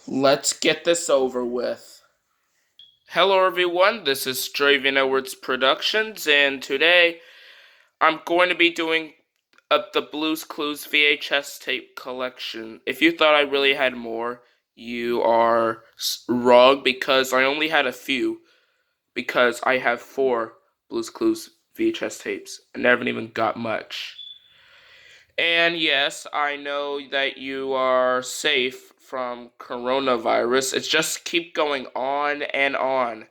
Let's get this over with. Hello everyone, this is Draven Edwards Productions, and today I'm going to be doing the Blues Clues VHS tape collection. If you thought I really had more, you are wrong because I only had a few, because I have 4 Blues Clues VHS tapes, and I haven't even got much. And yes, I know that you are safe from coronavirus. It's just keep going on and on.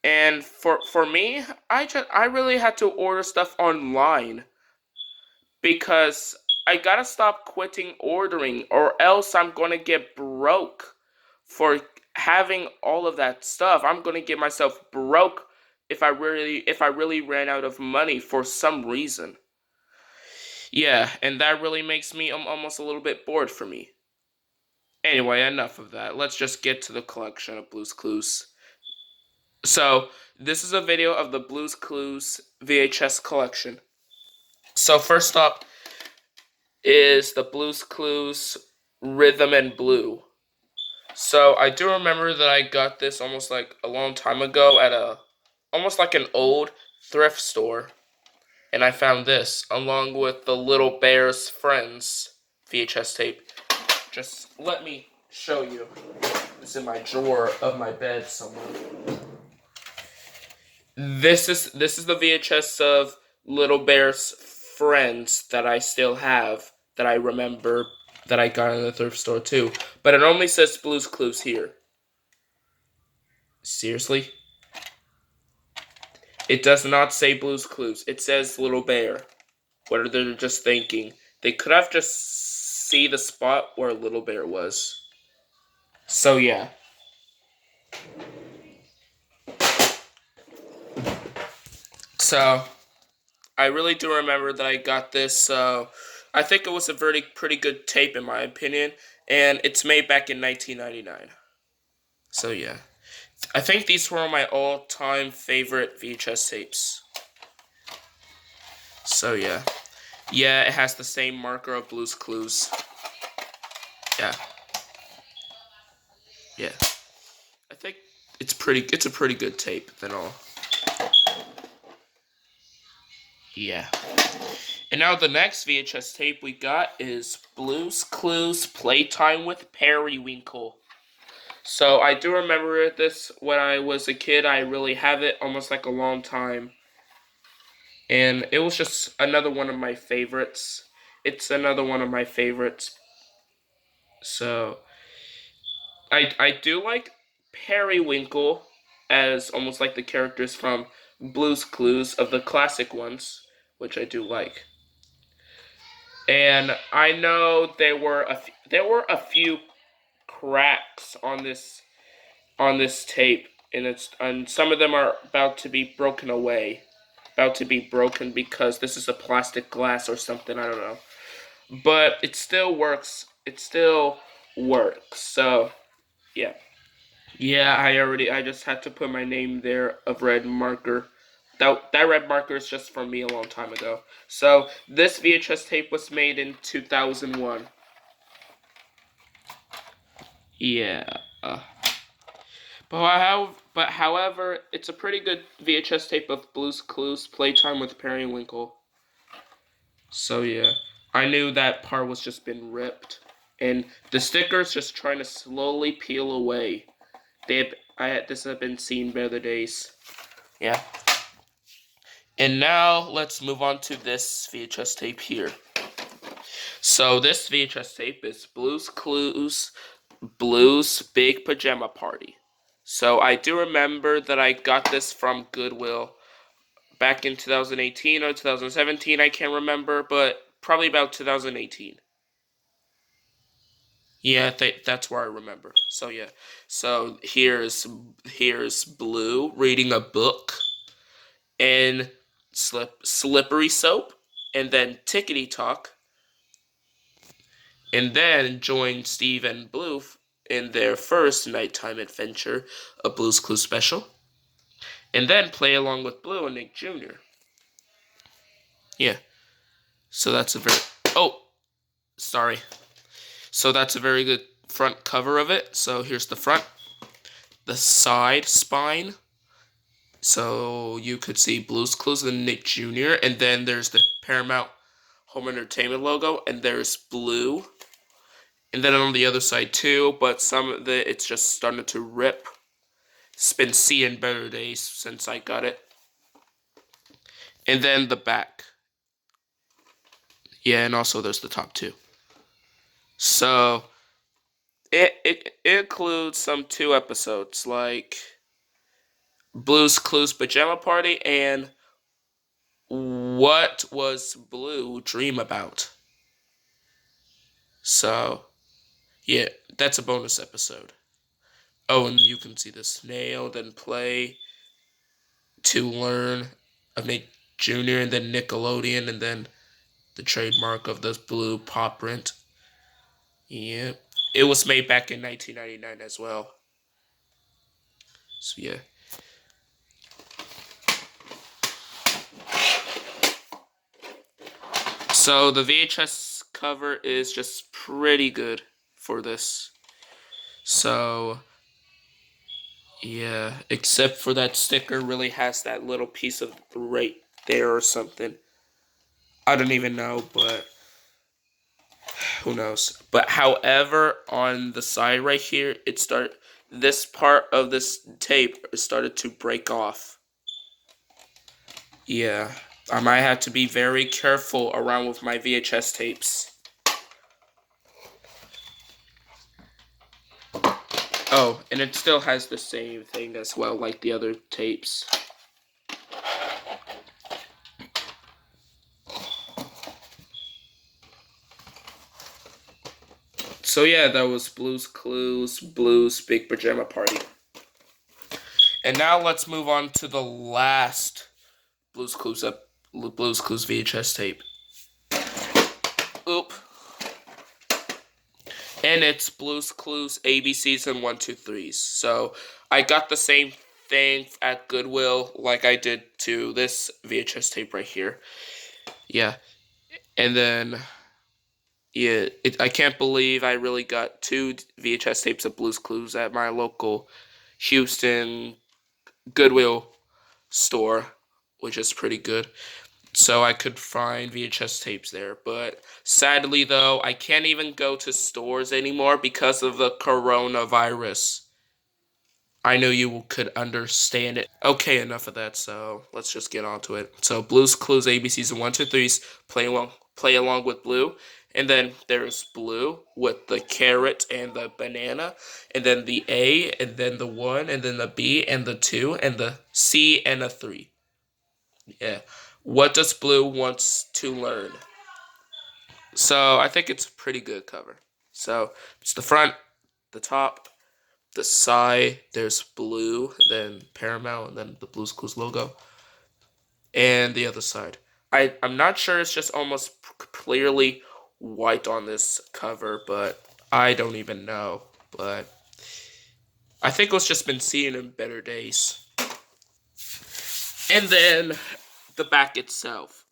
And for me, I really had to order stuff online because I gotta stop quitting ordering or else I'm gonna get broke for having all of that stuff. I'm gonna get myself broke if I really ran out of money for some reason. Yeah, and that really makes me almost a little bit bored for me. Anyway, enough of that. Let's just get to the collection of Blue's Clues. So, this is a video of the Blue's Clues VHS collection. So, first up is the Blue's Clues Rhythm and Blue. So, I do remember that I got this almost like a long time ago at almost like an old thrift store. And I found this along with the Little Bear's Friends VHS tape. Just let me show you. It's in my drawer of my bed somewhere. This is the VHS of Little Bear's Friends that I still have, that I remember that I got in the thrift store too. But it only says Blue's Clues here. Seriously? It does not say Blue's Clues. It says Little Bear. What are they just thinking? They could have just see the spot where Little Bear was. So yeah. So I really do remember that I got this. I think it was a pretty good tape in my opinion, and it's made back in 1999. So yeah, I think these were my all-time favorite VHS tapes. So yeah, it has the same marker of Blue's Clues. Yeah, yeah. I think it's pretty. It's a pretty good tape. Then all. Yeah. And now the next VHS tape we got is Blue's Clues Playtime with Periwinkle. So I do remember this when I was a kid. I really have it almost like a long time. And it was just another one of my favorites. It's another one of my favorites. So I do like Periwinkle as almost like the characters from Blue's Clues of the classic ones, which I do like. And I know there were a few cracks on this tape, and some of them are about to be broken away, about to be broken because this is a plastic glass or something. I don't know, but it still works. It still works. So yeah, I just had to put my name there of red marker. That red marker is just from me a long time ago. So this VHS tape was made in 2001. Yeah. But however, it's a pretty good VHS tape of Blue's Clues Playtime with Periwinkle. So yeah, I knew that part was just been ripped, and the stickers just trying to slowly peel away. This have been seen better days. Yeah. And now let's move on to this VHS tape here. So this VHS tape is Blue's Clues Blue's Big Pajama Party. So I do remember that I got this from Goodwill back in 2018 or 2017, I can't remember, but probably about 2018. Yeah, that's where I remember. So yeah, so here's Blue reading a book and Slippery Soap, and then Tickety Talk, and then join Steve and Blue in their first nighttime adventure, a Blue's Clues special, and then play along with Blue and Nick Jr. Yeah, so that's a very sorry. So that's a very good front cover of it. So here's the front, the side spine. So you could see Blue's Clues and Nick Jr. And then there's the Paramount Home Entertainment logo, and there's Blue. And then on the other side too, but some of it's just starting to rip. It's been seeing better days since I got it. And then the back. Yeah, and also there's the top too. So it includes some 2 episodes, like Blue's Clues Pajama Party and What Was Blue Dream About? So, yeah, that's a bonus episode. Oh, and you can see the snail, then play to learn of Nick Jr., and then Nickelodeon, and then the trademark of the blue pop print. Yeah. It was made back in 1999 as well. So, yeah. So, the VHS cover is just pretty good for this. So, yeah, except for that sticker really has that little piece of right there or something. I don't even know, but who knows. But however, on the side right here, this part of this tape started to break off. Yeah, I might have to be very careful around with my VHS tapes. Oh, and it still has the same thing as well, like the other tapes. So yeah, that was Blue's Clues, Blue's Big Pajama Party. And now let's move on to the last Blue's Clues VHS tape. Oop. And it's Blue's Clues ABCs and 1, 2, 3s. So I got the same thing at Goodwill like I did to this VHS tape right here. Yeah. And then, yeah, I can't believe I really got 2 VHS tapes of Blue's Clues at my local Houston Goodwill store, which is pretty good. So I could find VHS tapes there. But sadly, though, I can't even go to stores anymore because of the coronavirus. I know you could understand it. Okay, enough of that, so let's just get on to it. So Blue's Clues ABCs and 1, 2, 3s, play along with Blue. And then there's Blue with the carrot and the banana. And then the A, and then the 1, and then the B, and the 2, and the C, and a 3. Yeah. What does Blue wants to learn? So I think it's a pretty good cover. So it's the front, the top, the side. There's Blue, then Paramount, and then the Blue's Clues logo, and the other side. I'm not sure. It's just almost clearly white on this cover, but I don't even know. But I think it's just been seen in better days. And then the back itself.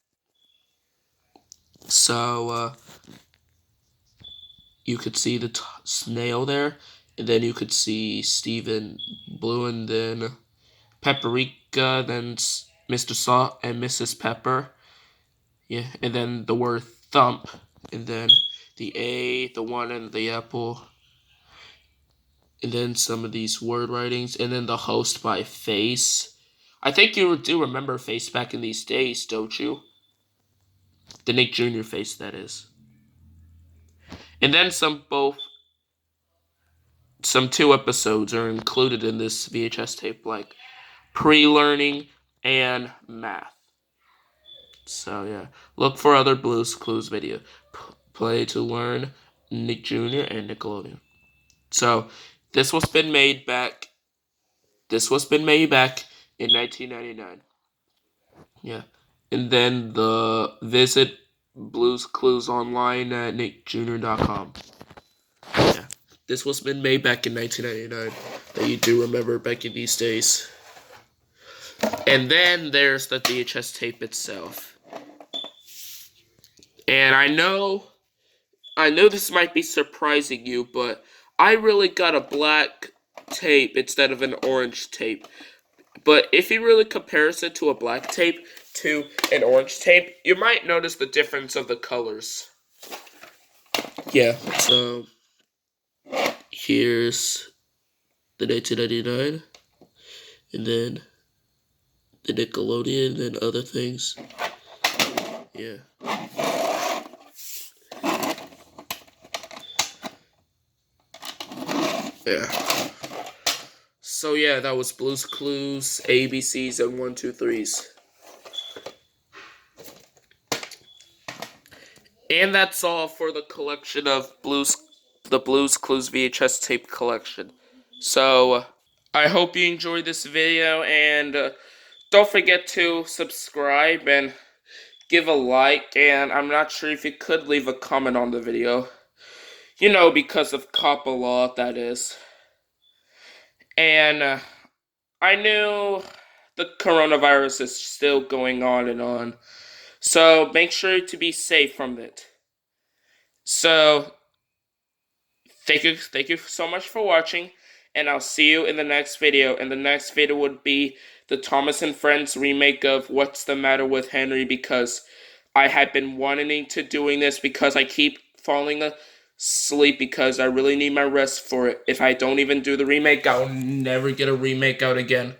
So you could see the snail there, and then you could see Stephen Blue, and then Paprika, then Mr. Salt and Mrs. Pepper. Yeah, and then the word thump, and then the A, the 1, and the apple, and then some of these word writings, and then the host by Face. I think you do remember Face back in these days, don't you? The Nick Jr. Face, that is. And then some 2 episodes are included in this VHS tape, like pre-learning and math. So yeah, look for other Blue's Clues video. Play to learn, Nick Jr. and Nickelodeon. So this was been made back. This was been made back in 1999. Yeah, and then visit Blue's Clues online at nickjr.com. Yeah, this was been made back in 1999. That you do remember back in these days. And then there's the VHS tape itself. And I know this might be surprising you, but I really got a black tape instead of an orange tape. But if you really compares it to a black tape to an orange tape, you might notice the difference of the colors. Yeah, so here's the 1999, and then the Nickelodeon and other things. Yeah. Yeah. So yeah, that was Blue's Clues, ABCs, and 1, 2, 3s. And that's all for the collection of the Blues Clues VHS tape collection. So, I hope you enjoyed this video, and don't forget to subscribe and give a like, and I'm not sure if you could leave a comment on the video. You know, because of COPPA law, that is. And I knew the coronavirus is still going on and on. So make sure to be safe from it. So thank you so much for watching, and I'll see you in the next video. And the next video would be the Thomas and Friends remake of What's the Matter with Henry, because I had been wanting to doing this because I keep falling asleep because I really need my rest for it. If I don't even do the remake, I'll never get a remake out again.